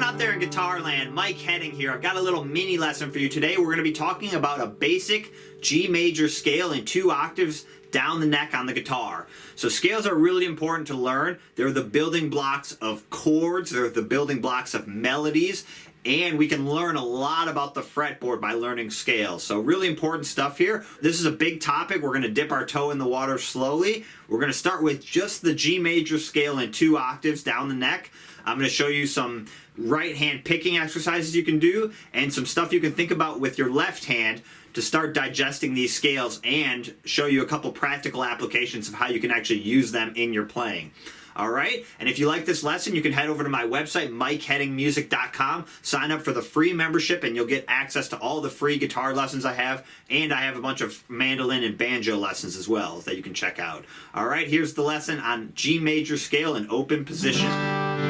out there in guitar land? Mike Heading here. I've got a little mini lesson for you today. We're going to be talking about a basic G major scale in 2 octaves down the neck on the guitar. So scales are really important to learn. They're the building blocks of chords, they're the building blocks of melodies, and we can learn a lot about the fretboard by learning scales. So really important stuff here. This is a big topic. We're going to dip our toe in the water slowly. We're going to start with just the G major scale in 2 octaves down the neck. I'm going to show you some right hand picking exercises you can do and some stuff you can think about with your left hand to start digesting these scales, and show you a couple practical applications of how you can actually use them in your playing. Alright, and if you like this lesson, you can head over to my website, MikeHeadingMusic.com, sign up for the free membership, and you'll get access to all the free guitar lessons I have, and I have a bunch of mandolin and banjo lessons as well that you can check out. Alright, here's the lesson on G major scale in open position.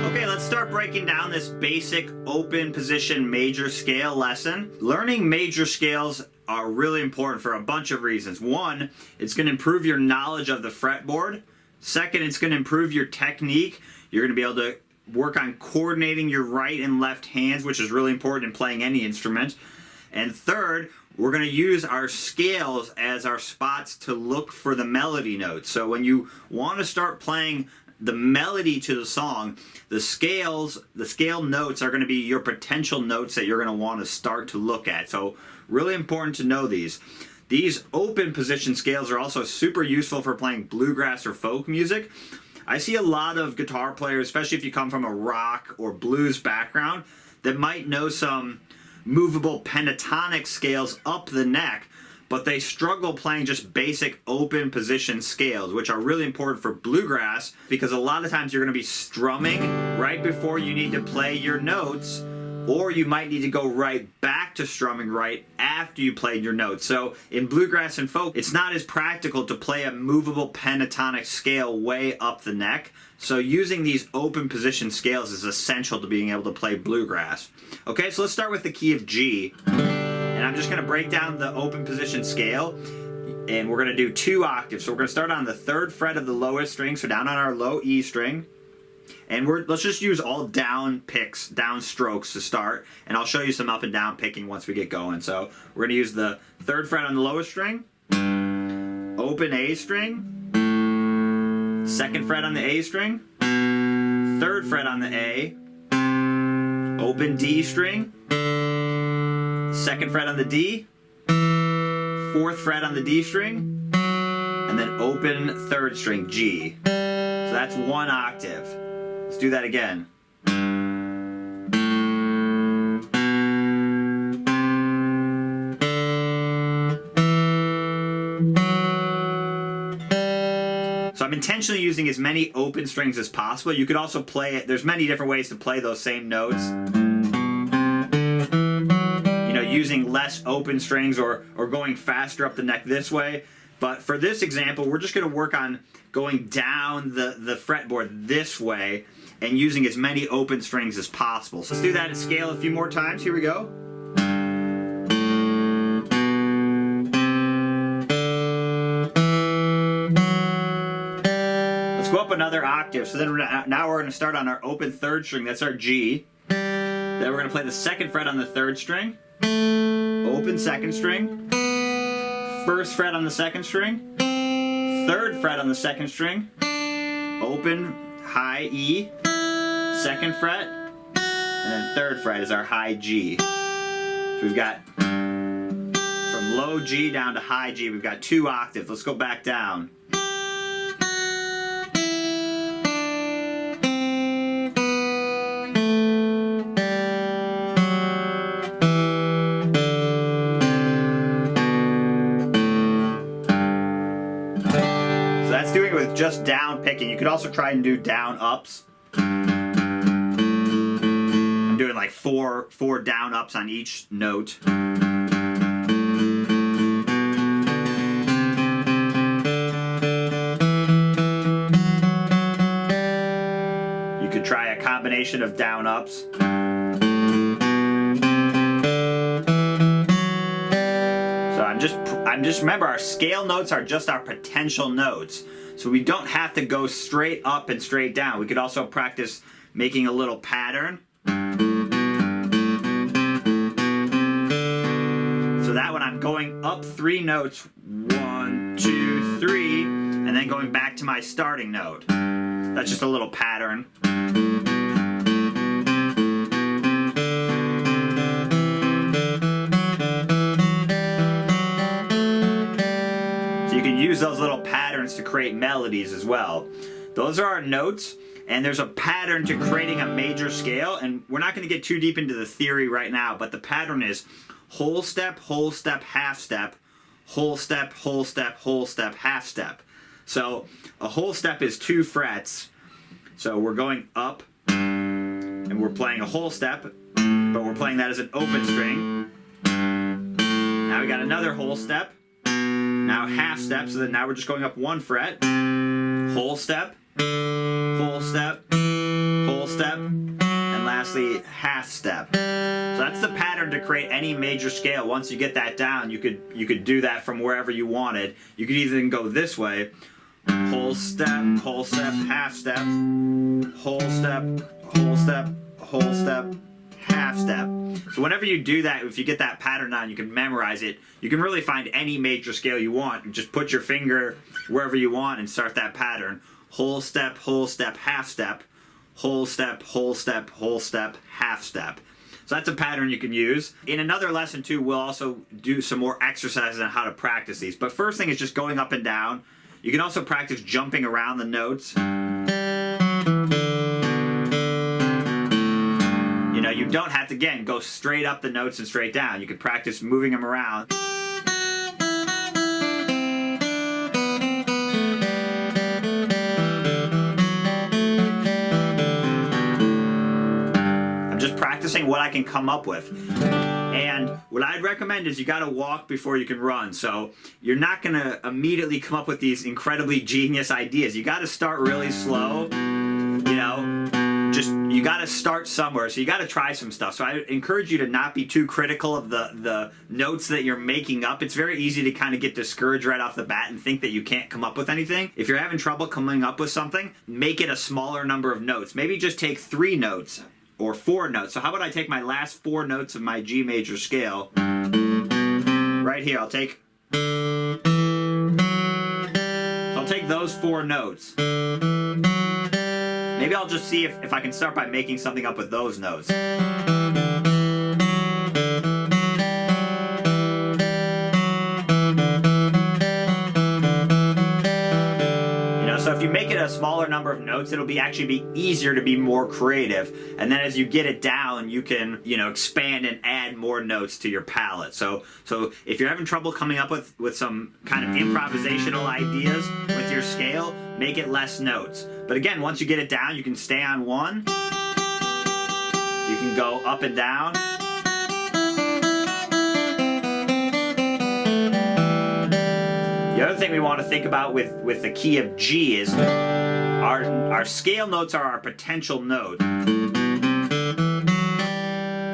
Okay, let's start breaking down this basic open position major scale lesson. Learning major scales are really important for a bunch of reasons. One, it's going to improve your knowledge of the fretboard. Second, it's going to improve your technique. You're going to be able to work on coordinating your right and left hands, which is really important in playing any instrument. And third, we're going to use our scales as our spots to look for the melody notes. So when you want to start playing the melody to the song, the scale notes are going to be your potential notes that you're going to want to start to look at. So really important to know these. These open position scales are also super useful for playing bluegrass or folk music. I see a lot of guitar players, especially if you come from a rock or blues background, that might know some movable pentatonic scales up the neck, but they struggle playing just basic open position scales, which are really important for bluegrass because a lot of times you're going to be strumming right before you need to play your notes, or you might need to go right back to strumming right after you played your notes. So in bluegrass and folk, it's not as practical to play a movable pentatonic scale way up the neck. So using these open position scales is essential to being able to play bluegrass. Okay, so let's start with the key of G. And I'm just going to break down the open position scale, and we're going to do 2 octaves. So we're going to start on the 3rd fret of the lowest string, so down on our low E string. And let's just use all down picks, down strokes to start, and I'll show you some up and down picking once we get going. So we're going to use the 3rd fret on the lowest string, open A string, 2nd fret on the A string, 3rd fret on the A, open D string, 2nd fret on the D, 4th fret on the D string, and then open 3rd string G. So that's 1 octave. Let's do that again. So I'm intentionally using as many open strings as possible. You could also play it, there's many different ways to play those same notes. You know, using less open strings or going faster up the neck this way. But for this example, we're just going to work on going down the fretboard this way and using as many open strings as possible. So let's do that at scale a few more times. Here we go. Let's go up another octave. So then now we're going to start on our open 3rd string. That's our G. Then we're going to play the 2nd fret on the 3rd string, open 2nd string, 1st fret on the 2nd string, 3rd fret on the 2nd string, open high E, 2nd fret, and then 3rd fret is our high G. So we've got from low G down to high G, we've got 2 octaves. Let's go back down. Doing it with just down picking. You could also try and do down ups. I'm doing like four down ups on each note. You could try a combination of down ups. So I'm just remember, our scale notes are just our potential notes. So we don't have to go straight up and straight down. We could also practice making a little pattern. going up 3 notes, 1, 2, 3, and then going back to my starting note. That's just a little pattern. So you can use those little patterns to create melodies as well. Those are our notes, and there's a pattern to creating a major scale, and we're not going to get too deep into the theory right now, but the pattern is whole step, half step, whole step, whole step, whole step, half step. So a whole step is 2 frets. So we're going up and we're playing a whole step, but we're playing that as an open string. Now we got another whole step. Now half step, so then now we're just going up 1 fret. Whole step, whole step, whole step, and lastly half step. So that's the pattern to create any major scale. Once you get that down, you could do that from wherever you wanted. You could even go this way. Whole step, half step, whole step, whole step, whole step, half step. So whenever you do that, if you get that pattern down, you can memorize it. You can really find any major scale you want. You just put your finger wherever you want and start that pattern. Whole step, half step, whole step, whole step, whole step, half step. So that's a pattern you can use. In another lesson too, we'll also do some more exercises on how to practice these. But first thing is just going up and down. You can also practice jumping around the notes. You know, you don't have to, again, go straight up the notes and straight down. You can practice moving them around. I'm just practicing what I can come up with. And what I'd recommend is you got to walk before you can run. So you're not going to immediately come up with these incredibly genius ideas. You got to start really slow. You know, just you got to start somewhere. So you got to try some stuff. So I encourage you to not be too critical of the notes that you're making up. It's very easy to kind of get discouraged right off the bat and think that you can't come up with anything. If you're having trouble coming up with something, make it a smaller number of notes. Maybe just take 3 notes. Or 4 notes. So how about I take my last 4 notes of my G major scale. Right here, I'll take those 4 notes. Maybe I'll just see if I can start by making something up with those notes. So if you make it a smaller number of notes, it'll actually be easier to be more creative. And then as you get it down, you can, expand and add more notes to your palette. So if you're having trouble coming up with some kind of improvisational ideas with your scale, make it less notes. But again, once you get it down, you can stay on 1. You can go up and down. The other thing we want to think about with the key of G is our scale notes are our potential note.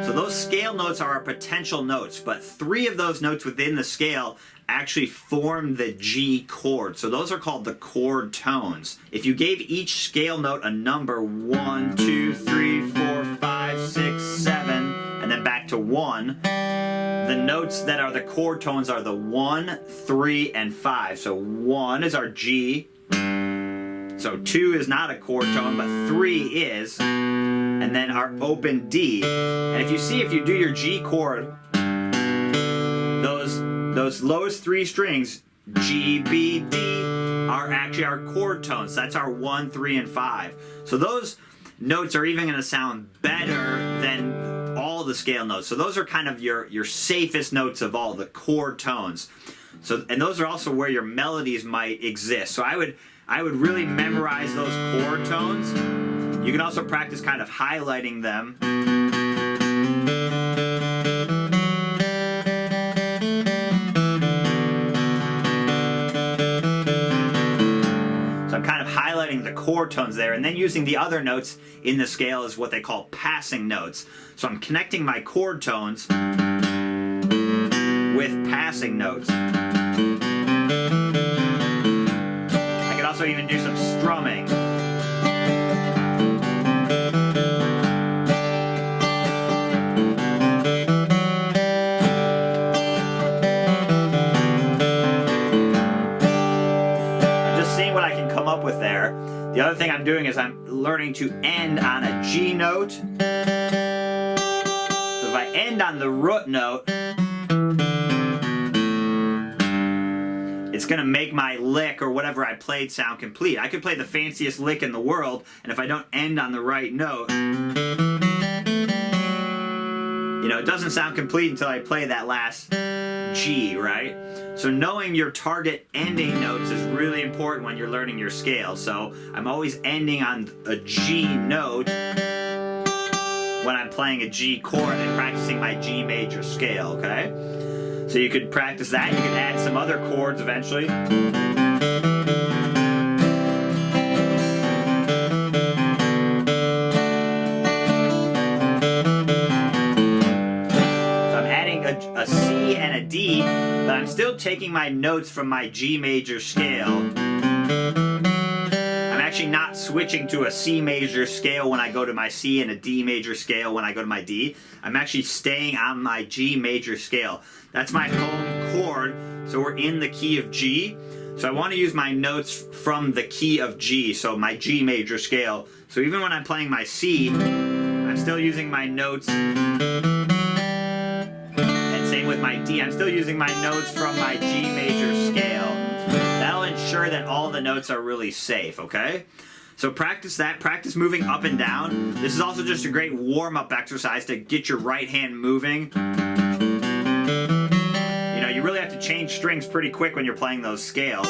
So those scale notes are our potential notes, but 3 of those notes within the scale actually form the G chord. So those are called the chord tones. If you gave each scale note a number 1, 2, 3, 4, 5, 6, 7, and then back to 1, the notes that are the chord tones are the 1, 3, and 5. So 1 is our G. So 2 is not a chord tone, but 3 is. And then our open D. And if you do your G chord, those lowest 3 strings, G, B, D, are actually our chord tones. That's our 1, 3, and 5. So those notes are even going to sound better than all the scale notes. So those are kind of your safest notes of all, the chord tones. And those are also where your melodies might exist. So I would really memorize those chord tones. You can also practice kind of highlighting them. So I'm kind of highlighting the chord tones there, and then using the other notes in the scale is what they call passing notes. So I'm connecting my chord tones with passing notes. I could also even do some strumming. seeing what I can come up with there. The other thing I'm doing is I'm learning to end on a G note. So if I end on the root note, it's going to make my lick or whatever I played sound complete. I could play the fanciest lick in the world, and if I don't end on the right note, it doesn't sound complete until I play that last G, right? So knowing your target ending notes is really important when you're learning your scale. So I'm always ending on a G note when I'm playing a G chord and practicing my G major scale, okay? So you could practice that. You could add some other chords eventually. A C and a D, but I'm still taking my notes from my G major scale. I'm actually not switching to a C major scale when I go to my C and a D major scale when I go to my D. I'm actually staying on my G major scale. That's my home chord, so we're in the key of G. So I want to use my notes from the key of G, so my G major scale. So even when I'm playing my C, I'm still using my notes. Same with my D. I'm still using my notes from my G major scale. That'll ensure that all the notes are really safe, okay? So practice that. Practice moving up and down. This is also just a great warm-up exercise to get your right hand moving. You really have to change strings pretty quick when you're playing those scales.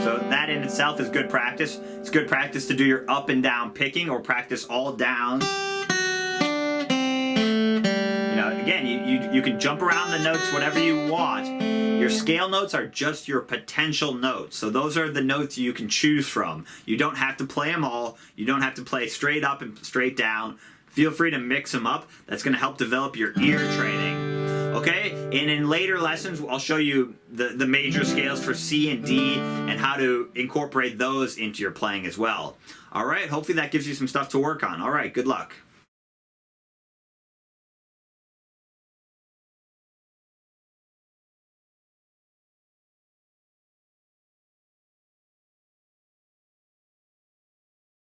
So that in itself is good practice. It's good practice to do your up and down picking or practice all downs. Again, you can jump around the notes whatever you want. Your scale notes are just your potential notes. So those are the notes you can choose from. You don't have to play them all. You don't have to play straight up and straight down. Feel free to mix them up. That's going to help develop your ear training. Okay? And in later lessons, I'll show you the major scales for C and D and how to incorporate those into your playing as well. All right? Hopefully that gives you some stuff to work on. All right, good luck.